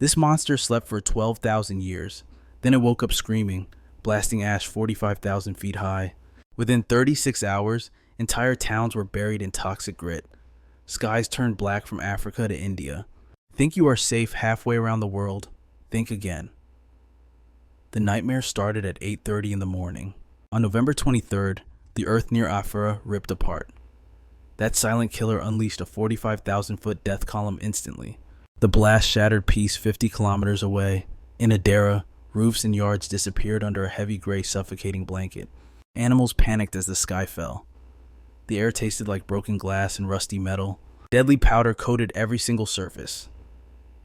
This monster slept for 12,000 years. Then it woke up screaming, blasting ash 45,000 feet high. Within 36 hours, entire towns were buried in toxic grit. Skies turned black from Africa to India. Think you are safe halfway around the world? Think again. The nightmare started at 8:30 in the morning. On November 23rd, the earth near Afera ripped apart. That silent killer unleashed a 45,000-foot death column instantly. The blast shattered peace 50 kilometers away. In Adera, roofs and yards disappeared under a heavy gray suffocating blanket. Animals panicked as the sky fell. The air tasted like broken glass and rusty metal. Deadly powder coated every single surface.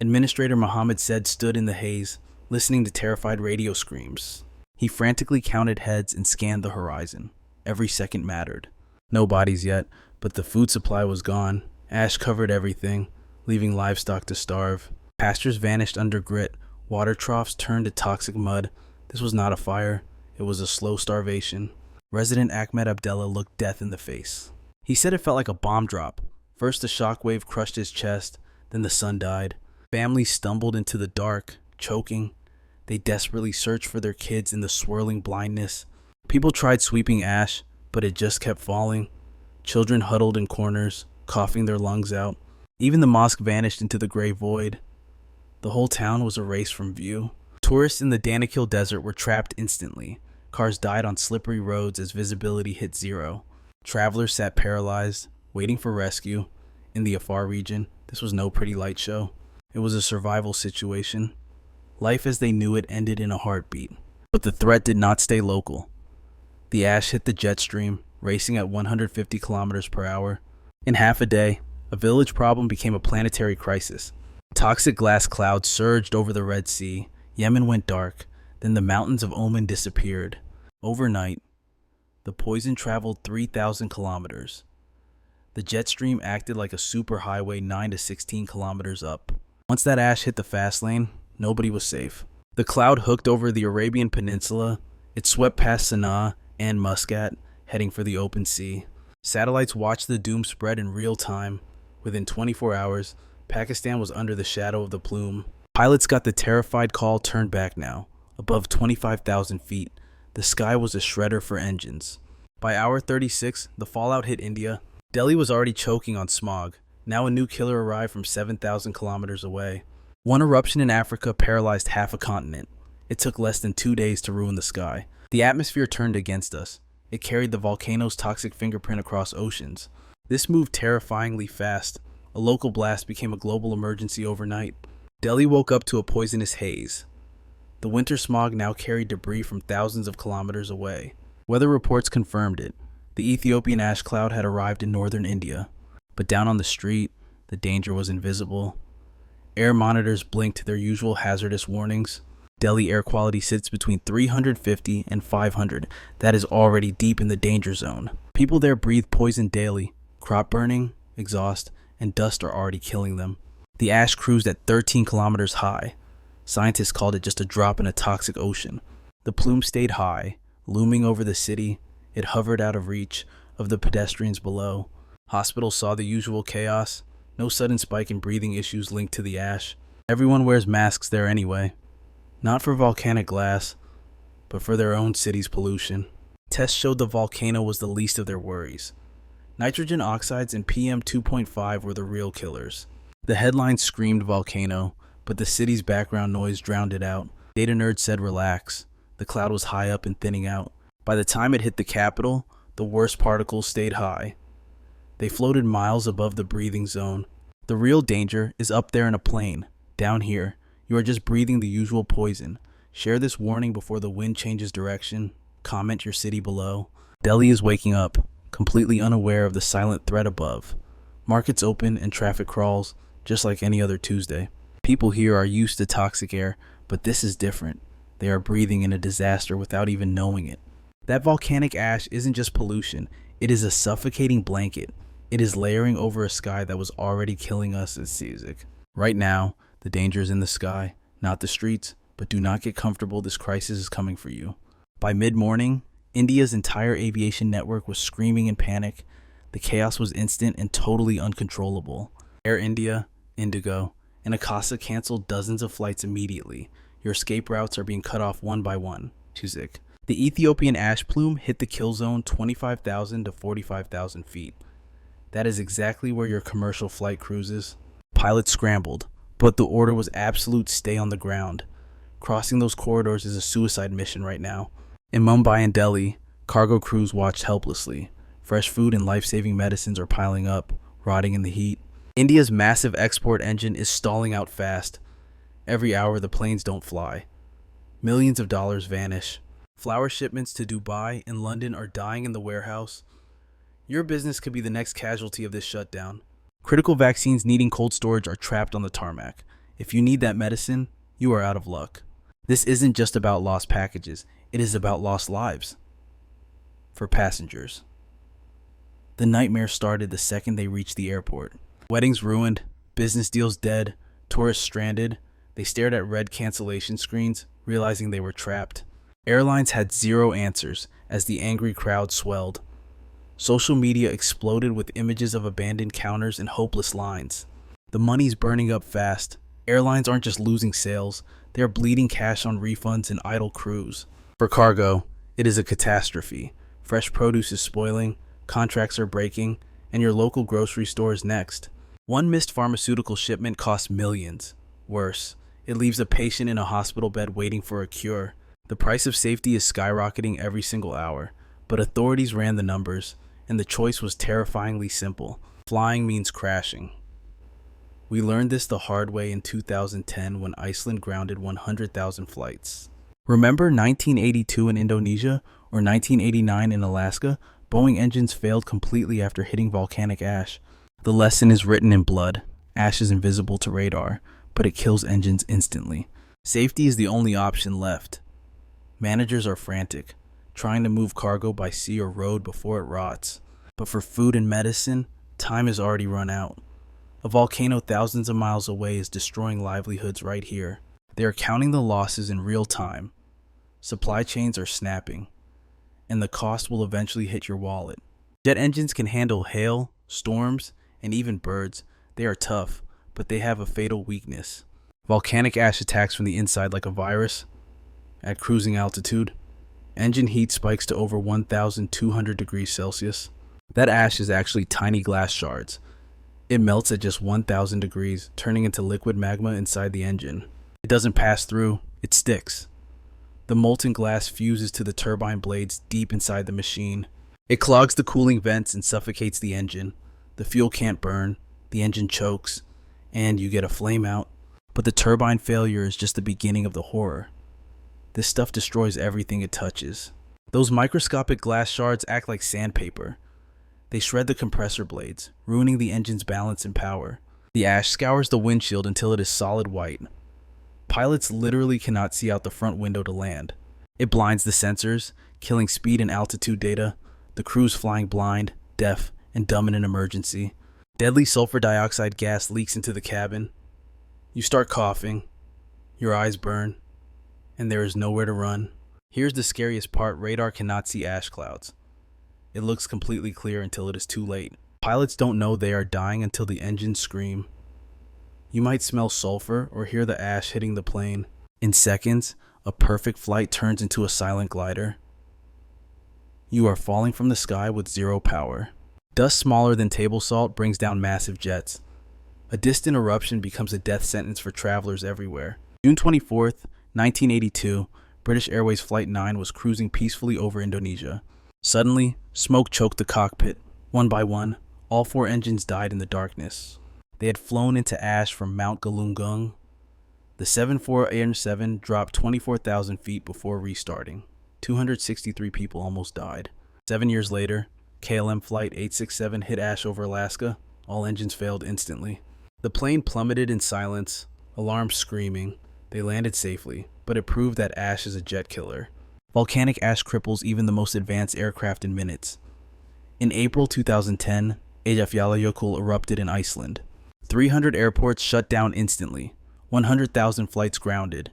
Administrator Muhammad Sed stood in the haze, listening to terrified radio screams. He frantically counted heads and scanned the horizon. Every second mattered. No bodies yet, but the food supply was gone. Ash covered everything, leaving livestock to starve. Pastures vanished under grit. Water troughs turned to toxic mud. This was not a fire. It was a slow starvation. Resident Akmed Abdella looked death in the face. He said it felt like a bomb drop. First the shockwave crushed his chest, then the sun died. Families stumbled into the dark, choking. They desperately searched for their kids in the swirling blindness. People tried sweeping ash, but it just kept falling. Children huddled in corners, coughing their lungs out. Even the mosque vanished into the gray void. The whole town was erased from view. Tourists in the Danakil desert were trapped instantly. Cars died on slippery roads as visibility hit zero. Travelers sat paralyzed, waiting for rescue. In the Afar region, this was no pretty light show. It was a survival situation. Life as they knew it ended in a heartbeat. But the threat did not stay local. The ash hit the jet stream, racing at 150 kilometers per hour. In half a day, a village problem became a planetary crisis. Toxic glass clouds surged over the Red Sea. Yemen went dark. Then the mountains of Oman disappeared. Overnight, the poison traveled 3,000 kilometers. The jet stream acted like a superhighway 9 to 16 kilometers up. Once that ash hit the fast lane, nobody was safe. The cloud hooked over the Arabian Peninsula. It swept past Sanaa and Muscat, heading for the open sea. Satellites watched the doom spread in real time. Within 24 hours, Pakistan was under the shadow of the plume. Pilots got the terrified call turned back now. Above 25,000 feet, the sky was a shredder for engines. By hour 36, the fallout hit India. Delhi was already choking on smog. Now a new killer arrived from 7,000 kilometers away. One eruption in Africa paralyzed half a continent. It took less than 2 days to ruin the sky. The atmosphere turned against us. It carried the volcano's toxic fingerprint across oceans. This moved terrifyingly fast. A local blast became a global emergency overnight. Delhi woke up to a poisonous haze. The winter smog now carried debris from thousands of kilometers away. Weather reports confirmed it. The Ethiopian ash cloud had arrived in northern India. But down on the street, the danger was invisible. Air monitors blinked their usual hazardous warnings. Delhi air quality sits between 350 and 500. That is already deep in the danger zone. People there breathe poison daily. Crop burning, exhaust, and dust are already killing them. The ash cruised at 13 kilometers high. Scientists called it just a drop in a toxic ocean. The plume stayed high, looming over the city. It hovered out of reach of the pedestrians below. Hospitals saw the usual chaos. No sudden spike in breathing issues linked to the ash. Everyone wears masks there anyway. Not for volcanic glass, but for their own city's pollution. Tests showed the volcano was the least of their worries. Nitrogen oxides and PM 2.5 were the real killers. The headlines screamed volcano, but the city's background noise drowned it out. Data nerds said relax. The cloud was high up and thinning out. By the time it hit the capital, the worst particles stayed high. They floated miles above the breathing zone. The real danger is up there in a plane. Down here, you are just breathing the usual poison. Share this warning before the wind changes direction. Comment your city below. Delhi is waking up, completely unaware of the silent threat above. Markets open and traffic crawls, just like any other Tuesday. People here are used to toxic air, but this is different. They are breathing in a disaster without even knowing it. That volcanic ash isn't just pollution. It is a suffocating blanket. It is layering over a sky that was already killing us as Caesic. Right now, the danger is in the sky, not the streets, but do not get comfortable. This crisis is coming for you. By mid-morning, India's entire aviation network was screaming in panic. The chaos was instant and totally uncontrollable. Air India, Indigo, and Akasa canceled dozens of flights immediately. Your escape routes are being cut off one by one. Tuzik. The Ethiopian ash plume hit the kill zone 25,000 to 45,000 feet. That is exactly where your commercial flight cruises. Pilots scrambled, but the order was absolute stay on the ground. Crossing those corridors is a suicide mission right now. In Mumbai and Delhi, cargo crews watched helplessly. Fresh food and life-saving medicines are piling up, rotting in the heat. India's massive export engine is stalling out fast. Every hour the planes don't fly. Millions of dollars vanish. Flower shipments to Dubai and London are dying in the warehouse. Your business could be the next casualty of this shutdown. Critical vaccines needing cold storage are trapped on the tarmac. If you need that medicine, you are out of luck. This isn't just about lost packages. It is about lost lives. For passengers. The nightmare started the second they reached the airport. Weddings ruined, business deals dead, tourists stranded. They stared at red cancellation screens, realizing they were trapped. Airlines had zero answers as the angry crowd swelled. Social media exploded with images of abandoned counters and hopeless lines. The money's burning up fast. Airlines aren't just losing sales, they are bleeding cash on refunds and idle crews. For cargo, it is a catastrophe. Fresh produce is spoiling, contracts are breaking, and your local grocery store is next. One missed pharmaceutical shipment costs millions. Worse, it leaves a patient in a hospital bed waiting for a cure. The price of safety is skyrocketing every single hour, but authorities ran the numbers, and the choice was terrifyingly simple. Flying means crashing. We learned this the hard way in 2010 when Iceland grounded 100,000 flights. Remember 1982 in Indonesia or 1989 in Alaska? Boeing engines failed completely after hitting volcanic ash. The lesson is written in blood. Ash is invisible to radar, but it kills engines instantly. Safety is the only option left. Managers are frantic, trying to move cargo by sea or road before it rots. But for food and medicine, time has already run out. A volcano thousands of miles away is destroying livelihoods right here. They are counting the losses in real time. Supply chains are snapping, and the cost will eventually hit your wallet. Jet engines can handle hail, storms, and even birds. They are tough, but they have a fatal weakness. Volcanic ash attacks from the inside like a virus. At cruising altitude, engine heat spikes to over 1,200 degrees Celsius. That ash is actually tiny glass shards. It melts at just 1,000 degrees, turning into liquid magma inside the engine. It doesn't pass through, it sticks. The molten glass fuses to the turbine blades deep inside the machine. It clogs the cooling vents and suffocates the engine. The fuel can't burn, the engine chokes, and you get a flame out. But the turbine failure is just the beginning of the horror. This stuff destroys everything it touches. Those microscopic glass shards act like sandpaper. They shred the compressor blades, ruining the engine's balance and power. The ash scours the windshield until it is solid white. Pilots literally cannot see out the front window to land. It blinds the sensors, killing speed and altitude data. The crew's flying blind, deaf, and dumb in an emergency. Deadly sulfur dioxide gas leaks into the cabin. You start coughing, your eyes burn, and there is nowhere to run. Here's the scariest part: radar cannot see ash clouds. It looks completely clear until it is too late. Pilots don't know they are dying until the engines scream. You might smell sulfur or hear the ash hitting the plane. In seconds, a perfect flight turns into a silent glider. You are falling from the sky with zero power. Dust smaller than table salt brings down massive jets. A distant eruption becomes a death sentence for travelers everywhere. June 24th, 1982, British Airways Flight 9 was cruising peacefully over Indonesia. Suddenly, smoke choked the cockpit. One by one, all 4 engines died in the darkness. They had flown into ash from Mount Galunggung. The 7487 dropped 24,000 feet before restarting. 263 people almost died. 7 years later, KLM Flight 867 hit ash over Alaska. All engines failed instantly. The plane plummeted in silence, alarms screaming. They landed safely, but it proved that ash is a jet killer. Volcanic ash cripples even the most advanced aircraft in minutes. In April 2010, Eyjafjallajökull erupted in Iceland. 300 airports shut down instantly. 100,000 flights grounded.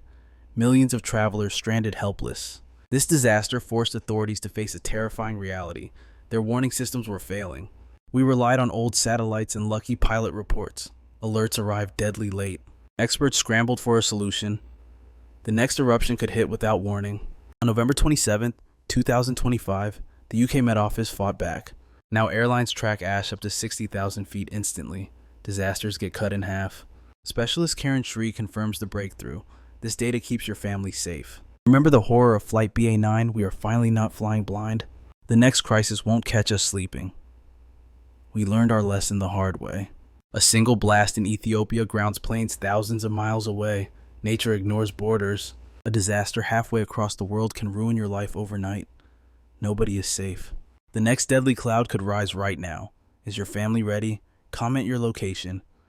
Millions of travelers stranded helpless. This disaster forced authorities to face a terrifying reality. Their warning systems were failing. We relied on old satellites and lucky pilot reports. Alerts arrived deadly late. Experts scrambled for a solution. The next eruption could hit without warning. On November 27, 2025, the UK Met Office fought back. Now airlines track ash up to 60,000 feet instantly. Disasters get cut in half. Specialist Karen Shree confirms the breakthrough. This data keeps your family safe. Remember the horror of Flight BA9? We are finally not flying blind. The next crisis won't catch us sleeping. We learned our lesson the hard way. A single blast in Ethiopia grounds planes thousands of miles away. Nature ignores borders. A disaster halfway across the world can ruin your life overnight. Nobody is safe. The next deadly cloud could rise right now. Is your family ready? Comment your location.